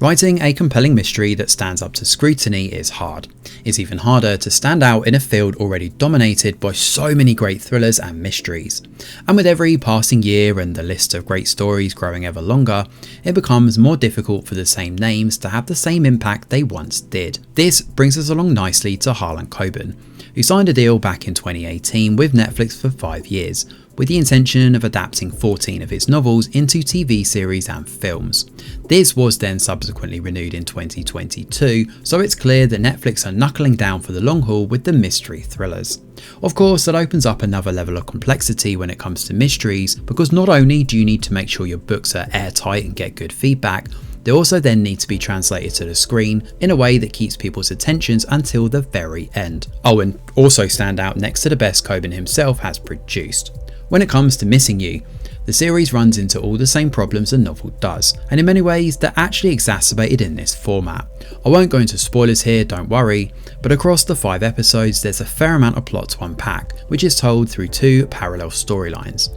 Writing a compelling mystery that stands up to scrutiny is hard. It's even harder to stand out in a field already dominated by so many great thrillers and mysteries. And with every passing year and the list of great stories growing ever longer, it becomes more difficult for the same names to have the same impact they once did. This brings us along nicely to Harlan Coben, who signed a deal back in 2018 with Netflix for 5 years, with the intention of adapting 14 of his novels into TV series and films. This was then subsequently renewed in 2022, so it's clear that Netflix are knuckling down for the long haul with the mystery thrillers. Of course, that opens up another level of complexity when it comes to mysteries, because not only do you need to make sure your books are airtight and get good feedback, they also then need to be translated to the screen in a way that keeps people's attentions until the very end. Oh, and also stand out next to the best Coben himself has produced. When it comes to Missing You, the series runs into all the same problems the novel does, and in many ways they're actually exacerbated in this format. I won't go into spoilers here, don't worry, but across the 5 episodes there's a fair amount of plot to unpack, which is told through 2 parallel storylines.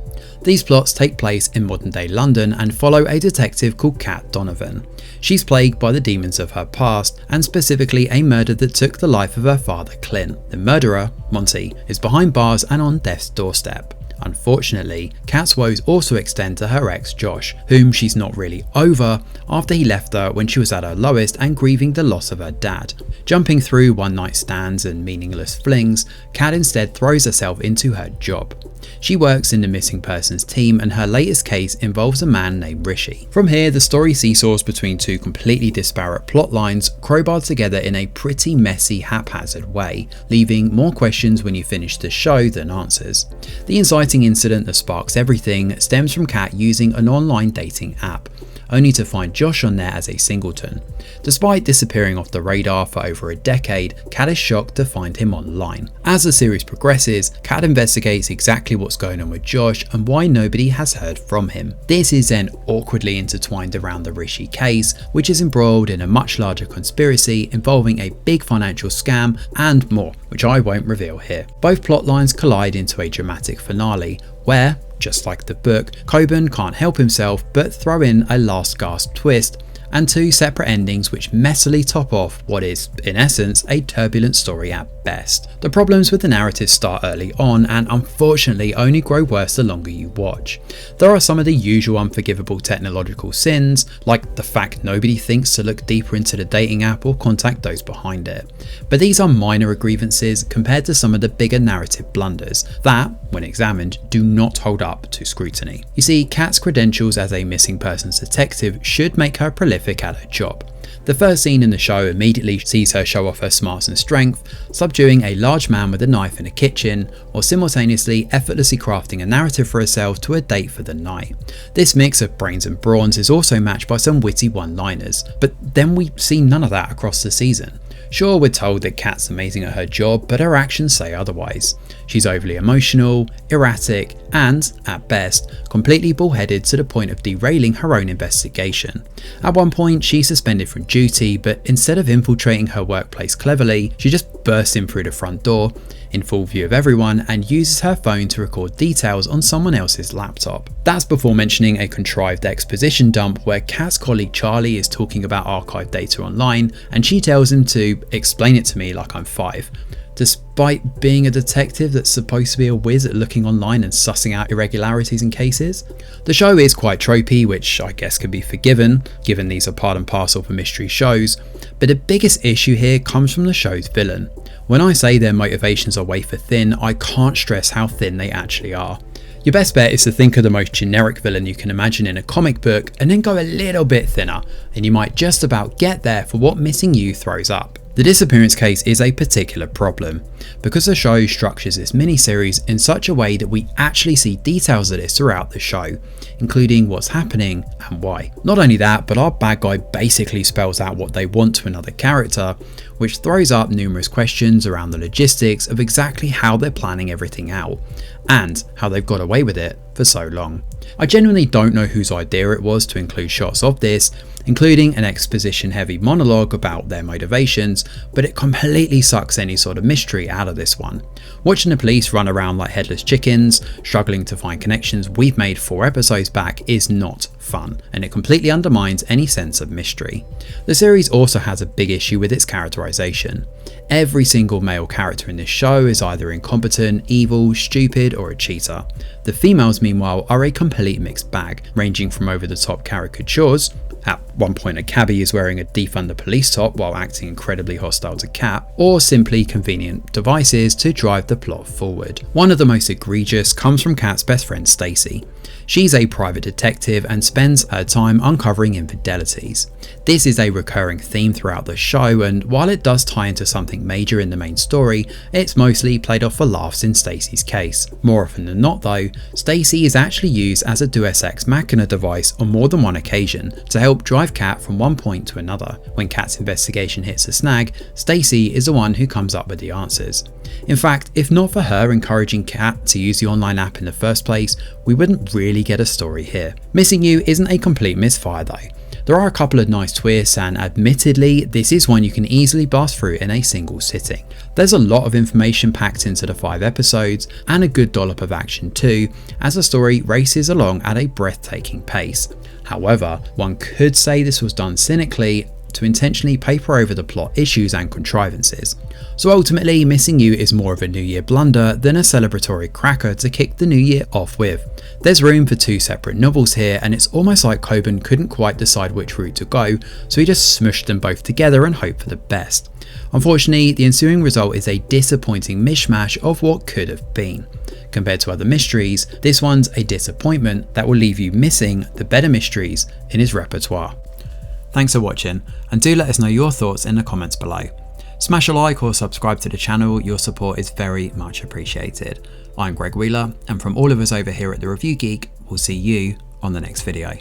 These plots take place in modern day London and follow a detective called Kat Donovan. She's plagued by the demons of her past, and specifically a murder that took the life of her father Clint. The murderer, Monty, is behind bars and on death's doorstep. Unfortunately, Kat's woes also extend to her ex Josh, whom she's not really over after he left her when she was at her lowest and grieving the loss of her dad. Jumping through one-night stands and meaningless flings, Kat instead throws herself into her job. She works in the missing persons team, and her latest case involves a man named Rishi. From here, the story seesaws between 2 completely disparate plot lines, crowbarred together in a pretty messy, haphazard way, leaving more questions when you finish the show than answers. The inciting incident that sparks everything stems from Kat using an online dating app, only to find Josh on there as a singleton. Despite disappearing off the radar for over a decade, Kat is shocked to find him online. As the series progresses, Kat investigates exactly what's going on with Josh and why nobody has heard from him. This is then awkwardly intertwined around the Rishi case, which is embroiled in a much larger conspiracy involving a big financial scam and more, which I won't reveal here. Both plotlines collide into a dramatic finale where, just like the book, Coben can't help himself but throw in a last gasp twist and 2 separate endings which messily top off what is, in essence, a turbulent story at best. The problems with the narrative start early on and unfortunately only grow worse the longer you watch. There are some of the usual unforgivable technological sins, like the fact nobody thinks to look deeper into the dating app or contact those behind it. But these are minor grievances compared to some of the bigger narrative blunders that, when examined, do not hold up to scrutiny. You see, Kat's credentials as a missing persons detective should make her prolific at her job. The first scene in the show immediately sees her show off her smarts and strength, subduing a large man with a knife in a kitchen, while simultaneously effortlessly crafting a narrative for herself to a date for the night. This mix of brains and brawns is also matched by some witty one-liners, but then we see none of that across the season. Sure, we're told that Kat's amazing at her job, but her actions say otherwise. She's overly emotional, erratic, and, at best, completely bullheaded to the point of derailing her own investigation. At one point, she's suspended from duty, but instead of infiltrating her workplace cleverly, she just bursts in through the front door, in full view of everyone, and uses her phone to record details on someone else's laptop. That's before mentioning a contrived exposition dump where Kat's colleague Charlie is talking about archived data online, and she tells him to explain it to me like I'm 5. Despite being a detective that's supposed to be a whiz at looking online and sussing out irregularities in cases. The show is quite tropey, which I guess can be forgiven, given these are part and parcel for mystery shows, but the biggest issue here comes from the show's villain. When I say their motivations are wafer thin, I can't stress how thin they actually are. Your best bet is to think of the most generic villain you can imagine in a comic book and then go a little bit thinner, and you might just about get there for what Missing You throws up. The Disappearance Case is a particular problem, because the show structures this miniseries in such a way that we actually see details of this throughout the show, including what's happening and why. Not only that, but our bad guy basically spells out what they want to another character, which throws up numerous questions around the logistics of exactly how they're planning everything out, and how they've got away with it for so long. I genuinely don't know whose idea it was to include shots of this, including an exposition heavy monologue about their motivations, but it completely sucks any sort of mystery out of this one. Watching the police run around like headless chickens, struggling to find connections we've made 4 episodes back is not fun, and it completely undermines any sense of mystery. The series also has a big issue with its characterization. Every single male character in this show is either incompetent, evil, stupid, or a cheater. The females, meanwhile, are a complete mixed bag, ranging from over-the-top caricatures. At one point, a cabbie is wearing a defund the police top while acting incredibly hostile to Kat, or simply convenient devices to drive the plot forward. One of the most egregious comes from Kat's best friend Stacey. She's a private detective and spends her time uncovering infidelities. This is a recurring theme throughout the show, and while it does tie into something major in the main story, it's mostly played off for laughs in Stacey's case. More often than not though, Stacey is actually used as a deus ex machina device on more than one occasion to help drive Kat from one point to another. When Kat's investigation hits a snag, Stacey is the one who comes up with the answers. In fact, if not for her encouraging Kat to use the online app in the first place, we wouldn't really get a story here. Missing You isn't a complete misfire though. There are a couple of nice twists, and admittedly, this is one you can easily blast through in a single sitting. There's a lot of information packed into the 5 episodes, and a good dollop of action too, as the story races along at a breathtaking pace. However, one could say this was done cynically to intentionally paper over the plot issues and contrivances. So ultimately, Missing You is more of a New Year blunder than a celebratory cracker to kick the new year off with. There's room for 2 separate novels here, and it's almost like Coben couldn't quite decide which route to go, so he just smushed them both together and hoped for the best. Unfortunately, the ensuing result is a disappointing mishmash of what could have been. Compared to other mysteries, this one's a disappointment that will leave you missing the better mysteries in his repertoire. Thanks for watching, and do let us know your thoughts in the comments below. Smash a like or subscribe to the channel, your support is very much appreciated. I'm Greg Wheeler, and from all of us over here at The Review Geek, we'll see you on the next video.